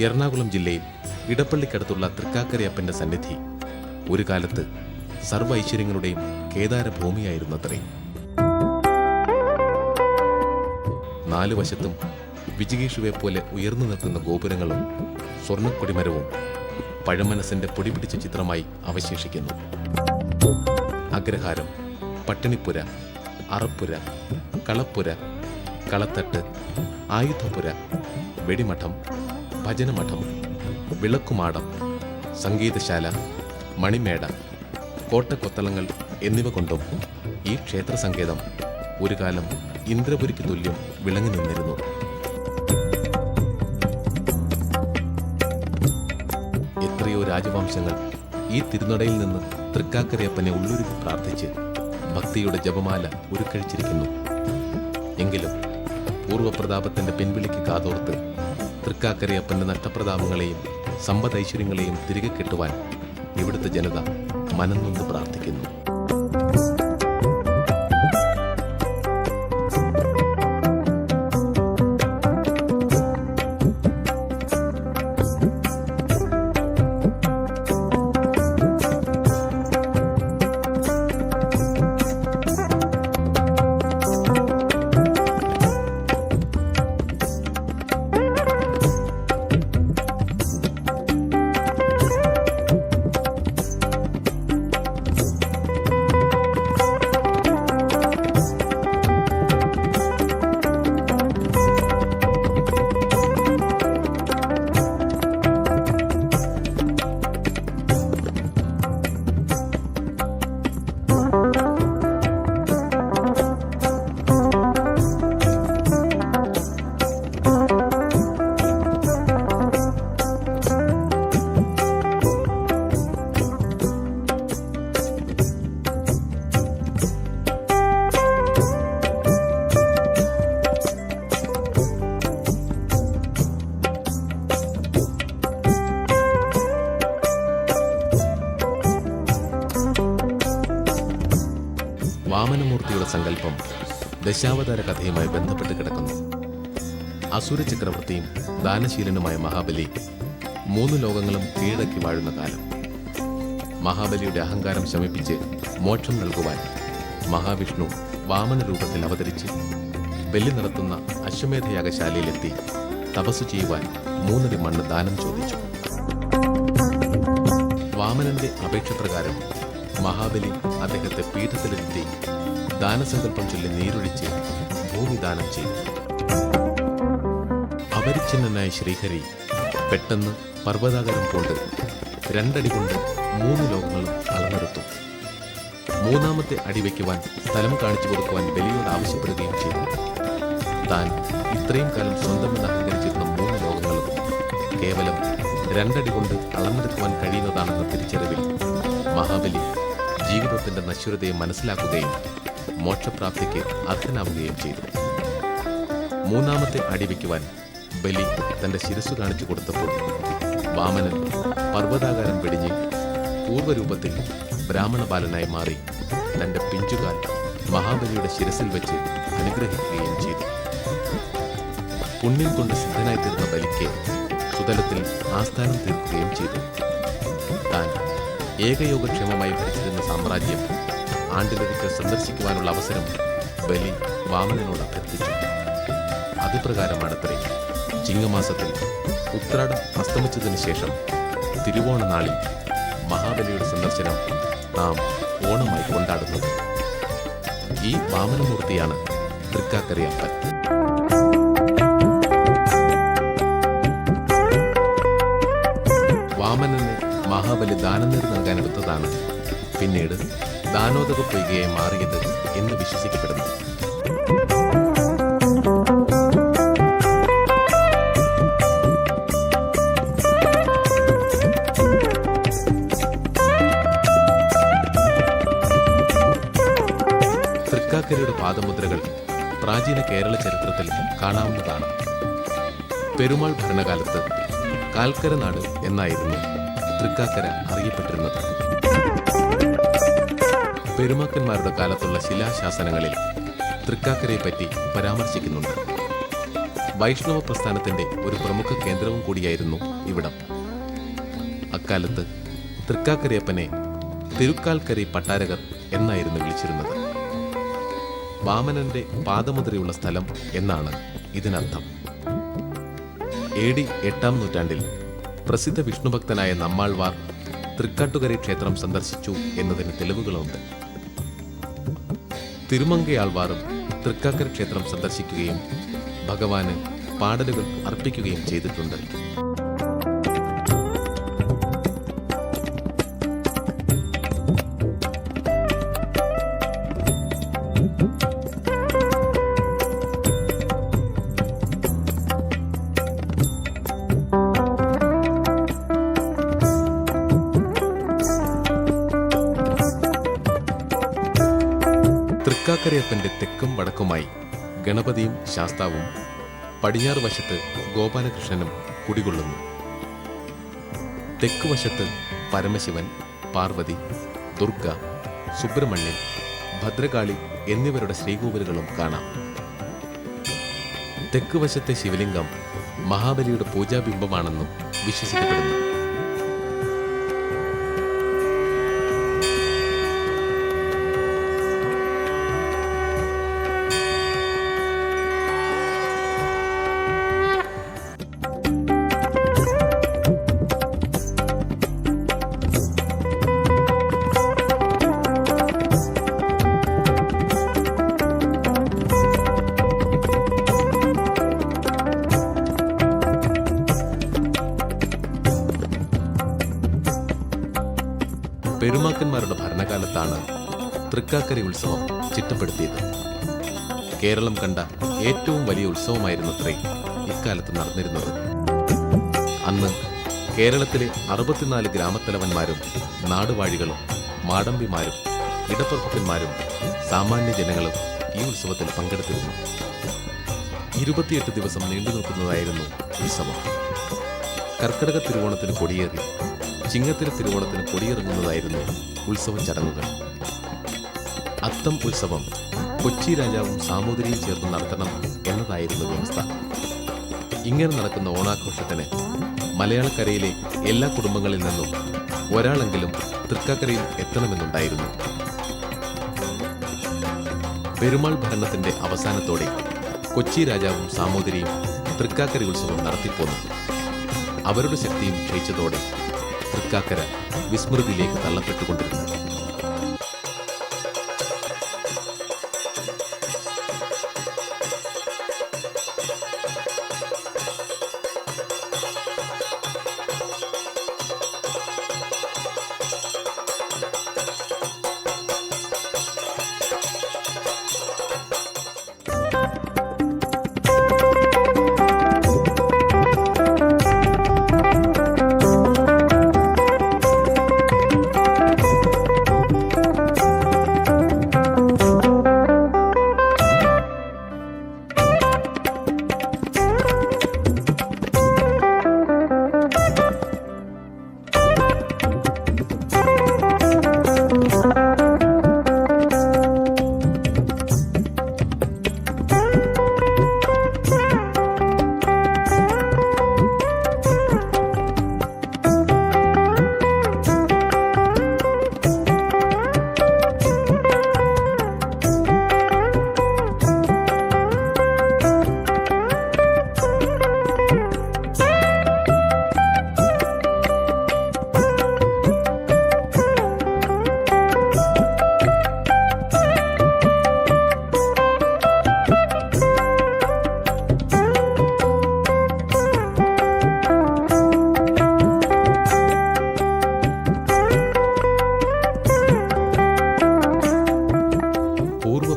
എറണാകുളം ജില്ലയിൽ ഇടപ്പള്ളിക്കടുത്തുള്ള തൃക്കാക്കരയപ്പന്റെ സന്നിധി ഒരു കാലത്ത് സർവ്വ ഐശ്വര്യങ്ങളുടെയും കേദാരഭൂമിയായിരുന്നത്രേ. നാലു വശത്തും വിജിഗീഷുവെ പോലെ ഉയർന്നു നിൽക്കുന്ന ഗോപുരങ്ങളും സ്വർണ്ണക്കൊടിമരവും പഴമനസിന്റെ പൊടിപിടിച്ച ചിത്രമായി അവശേഷിക്കുന്നു. അഗ്രഹാരം, പട്ടിണിപ്പുര, അറപ്പുര, കളപ്പുര, കളത്തട്ട്, ആയുധപുര, വെടിമഠം, ഭജനമഠം, വിളക്കുമാടം, സംഗീതശാല, മണിമേട, കോട്ടക്കൊത്തളങ്ങൾ എന്നിവ കൊണ്ടും ഈ ക്ഷേത്രസങ്കേതം ഒരു കാലം ഇന്ദ്രപുരിക്ക് തുല്യം വിളങ്ങി നിന്നിരുന്നു. എത്രയോ രാജവംശങ്ങൾ ഈ തിരുനടയിൽ നിന്ന് തൃക്കാക്കരയപ്പനെ ഉള്ളുരുക്കി പ്രാർത്ഥിച്ച് ഭക്തിയുടെ ജപമാല ഉരുക്കഴിച്ചിരിക്കുന്നു. എങ്കിലും പൂർവ്വപ്രതാപത്തിന്റെ പിൻവിളിക്ക് കാതോർത്ത് തൃക്കാക്കരയപ്പന്റെ നഷ്ടപ്രതാപങ്ങളെയും സമ്പദൈശ്വര്യങ്ങളെയും തിരികെ കെട്ടുവാൻ ഇവിടുത്തെ ജനത മനംനൊന്ന് പ്രാർത്ഥിക്കുന്നു. വാമനമൂർത്തിയുടെ സങ്കല്പം ദശാവതാര കഥയുമായി ബന്ധപ്പെട്ട് കിടക്കുന്നു. അസുര ചക്രവർത്തിയും ദാനശീലനുമായ മഹാബലി 3 ലോകങ്ങളും കീഴടക്കി വാഴുന്ന കാലം. മഹാബലിയുടെ അഹങ്കാരം ശമിപ്പിച്ച് മോക്ഷം നൽകുവാൻ മഹാവിഷ്ണു വാമന രൂപത്തിൽ അവതരിച്ച് ബലി നടത്തുന്ന അശ്വമേധയാഗശാലയിലെത്തി തപസ്സു ചെയ്യുവാൻ 3 അടി മണ്ണ് ദാനം ചോദിച്ചു. വാമനന്റെ അപേക്ഷ പ്രകാരം മഹാബലി അദ്ദേഹത്തെ പീഠത്തിലിരുത്തി ദാനസങ്കല്പം ചൊല്ലി നീരൊഴിച്ച് ഭൂമി ദാനം ചെയ്തു. അപരിച്ഛിന്നനായ ശ്രീഹരി പെട്ടെന്ന് പർവ്വതാകാരം കൊണ്ട് 2 അടി കൊണ്ട് 3 ലോകങ്ങളും അളന്നെടുത്തു. 3ാമത്തെ അടി വയ്ക്കുവാൻ സ്ഥലം കാണിച്ചു കൊടുക്കുവാൻ ബലിയോട് ആവശ്യപ്പെടുകയും ചെയ്തു. താൻ ഇത്രയും കാലം സ്വന്തമെന്ന് അഹങ്കരിച്ചിരുന്ന 3 ലോകങ്ങളും കേവലം 2 അടി കൊണ്ട് അളന്നെടുക്കുവാൻ കഴിയുന്നതാണെന്ന തിരിച്ചറിവിൽ മഹാബലി ജീവിതത്തിന്റെ നശ്വരതയെ മനസ്സിലാക്കുകയും മോക്ഷപ്രാപ്തിക്ക് അർഹനാവുകയും ചെയ്തു. 3ാമത്തെ അടി വയ്ക്കുവാൻ ബലി തന്റെ ശിരസ്സു കാണിച്ചു കൊടുത്തപ്പോൾ വാമനൻ പർവ്വതാകാരം വെടിഞ്ഞ് പൂർവ്വരൂപത്തിൽ ബ്രാഹ്മണ ബാലനായി മാറി തന്റെ പിഞ്ചുകാൽ മഹാബലിയുടെ ശിരസിൽ വെച്ച് അനുഗ്രഹിക്കുകയും ചെയ്തു. പുണ്യം കൊണ്ട് സിദ്ധനായി തീർന്ന ബലിക്ക് സുതലത്തിൽ ആസ്ഥാനം തീർക്കുകയും ചെയ്തു. താൻ ഏകയോഗക്ഷേമമായി ഭരിച്ചിരുന്ന സാമ്രാജ്യം ആണ്ടിലൊരിക്കൽ സന്ദർശിക്കുവാനുള്ള അവസരം ബലി വാമനനോട് അഭ്യർത്ഥിച്ചു. അതുപ്രകാരമാണത്രേ ചിങ്ങമാസത്തിൽ ഉത്രാടം അസ്തമിച്ചതിന് ശേഷം തിരുവോണ നാളിൽ മഹാബലിയുടെ സന്ദർശനം നാം ഓണമായി കൊണ്ടാടുന്നത്. ഈ വാമനമൂർത്തിയാണ് തൃക്കാക്കരയപ്പൻ. വാമനന് മഹാബലി ദാനനീർ നൽകാനെടുത്തതാണ് പിന്നീട് ദാനോദക പൊയ്കയായി മാറിയത് എന്ന് വിശ്വസിക്കപ്പെടുന്നു. തൃക്കാക്കരയുടെ പാദമുദ്രകൾ പ്രാചീന കേരള ചരിത്രത്തിൽ കാണാവുന്നതാണ്. പെരുമാൾ ഭരണകാലത്ത് കാൽക്കര നാട് എന്നായിരുന്നു തൃക്കാക്കര അറിയപ്പെട്ടിരുന്നത്. പെരുമാക്കന്മാരുടെ കാലത്തുള്ള ശിലാശാസനങ്ങളിൽ തൃക്കാക്കരയെ പറ്റി പരാമർശിക്കുന്നുണ്ട്. വൈഷ്ണവ പ്രസ്ഥാനത്തിന്റെ ഒരു പ്രമുഖ കേന്ദ്രവും കൂടിയായിരുന്നു ഇവിടം. അക്കാലത്ത് തൃക്കാക്കരയപ്പനെ തിരുക്കാൽക്കരി പട്ടാരകർ എന്നായിരുന്നു വിളിച്ചിരുന്നത്. വാമനന്റെ പാദമുദ്രയുള്ള സ്ഥലം എന്നാണ് ഇതിനർത്ഥം. AD 8-ാം നൂറ്റാണ്ടിൽ പ്രസിദ്ധ വിഷ്ണുഭക്തനായ നമ്മാൾവാർ തൃക്കാട്ടുകരി ക്ഷേത്രം സന്ദർശിച്ചു എന്നതിന് തെളിവുകളുണ്ട്. തിരുമങ്കയാൾവാറും തൃക്കാക്കര ക്ഷേത്രം സന്ദർശിക്കുകയും ഭഗവാന് പാടലുകൾ അർപ്പിക്കുകയും ചെയ്തിട്ടുണ്ട്. തൃക്കാക്കരയപ്പന്റെ തെക്കും വടക്കുമായി ഗണപതിയും ശാസ്താവും പടിഞ്ഞാറ് വശത്ത് ഗോപാലകൃഷ്ണനും കുടികൊള്ളുന്നു. തെക്ക് വശത്ത് പരമശിവൻ, പാർവതി, ദുർഗ, സുബ്രഹ്മണ്യൻ, ഭദ്രകാളി എന്നിവരുടെ ശ്രീകോവിലുകളും കാണാം. തെക്ക് വശത്തെ ശിവലിംഗം മഹാബലിയുടെ പൂജാബിംബമാണെന്നും വിശ്വസിക്കപ്പെടുന്നു. പെരുമാക്കന്മാരുടെ ഭരണകാലത്താണ് തൃക്കാക്കര ഉത്സവം ചിട്ടപ്പെടുത്തിയത്. കേരളം കണ്ട ഏറ്റവും വലിയ ഉത്സവമായിരുന്നത്രേ ഇക്കാലത്ത് നടന്നിരുന്നത്. അന്ന് കേരളത്തിലെ 64 ഗ്രാമത്തലവന്മാരും നാടുവാഴികളും മാടമ്പിമാരും ഇടപ്രഭുക്കന്മാരും സാമാന്യ ജനങ്ങളും ഈ ഉത്സവത്തിൽ പങ്കെടുത്തിരുന്നു. 28 ദിവസം നീണ്ടു നിൽക്കുന്നതായിരുന്നു ഉത്സവം. കർക്കിടക തിരുവോണത്തിന് കൊടിയേറി ചിങ്ങത്തിലെ തിരുവോണത്തിന് കൊടിയിറങ്ങുന്നതായിരുന്നു ഉത്സവ ചടങ്ങുകൾ. അത്തം ഉത്സവം കൊച്ചി രാജാവും സാമൂതിരിയും ചേർന്ന് നടത്തണം എന്നതായിരുന്നു വ്യവസ്ഥ. ഇങ്ങനെ നടക്കുന്ന ഓണാഘോഷത്തിന് മലയാളക്കരയിലെ എല്ലാ കുടുംബങ്ങളിൽ നിന്നും ഒരാളെങ്കിലും തൃക്കാക്കരയിൽ എത്തണമെന്നുണ്ടായിരുന്നു. പെരുമാൾ ഭരണത്തിന്റെ അവസാനത്തോടെ കൊച്ചി രാജാവും സാമൂതിരിയും തൃക്കാക്കര ഉത്സവം നടത്തിപ്പോന്നു. അവരുടെ ശക്തിയും ക്ഷയിച്ചതോടെ തൃക്കാക്കര വിസ്മൃതിയിലേക്ക് തള്ളപ്പെട്ടുകൊണ്ടിരുന്നു.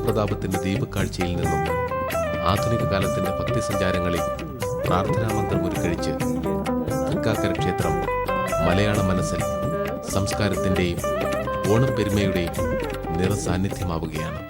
പ്രതാപത്തിന്റെ ദീപക്കാഴ്ചയിൽ നിന്നും ആധുനിക കാലത്തിന്റെ ഭക്തിസഞ്ചാരങ്ങളിൽ പ്രാർത്ഥനാമന്ത്രമൊരുക്കഴിച്ച് തൃക്കാക്കര ക്ഷേത്രം മലയാള മനസ്സിൽ സംസ്കാരത്തിന്റെയും ഓണപ്പെരുമയുടെയും നിറസാന്നിധ്യമാവുകയാണ്.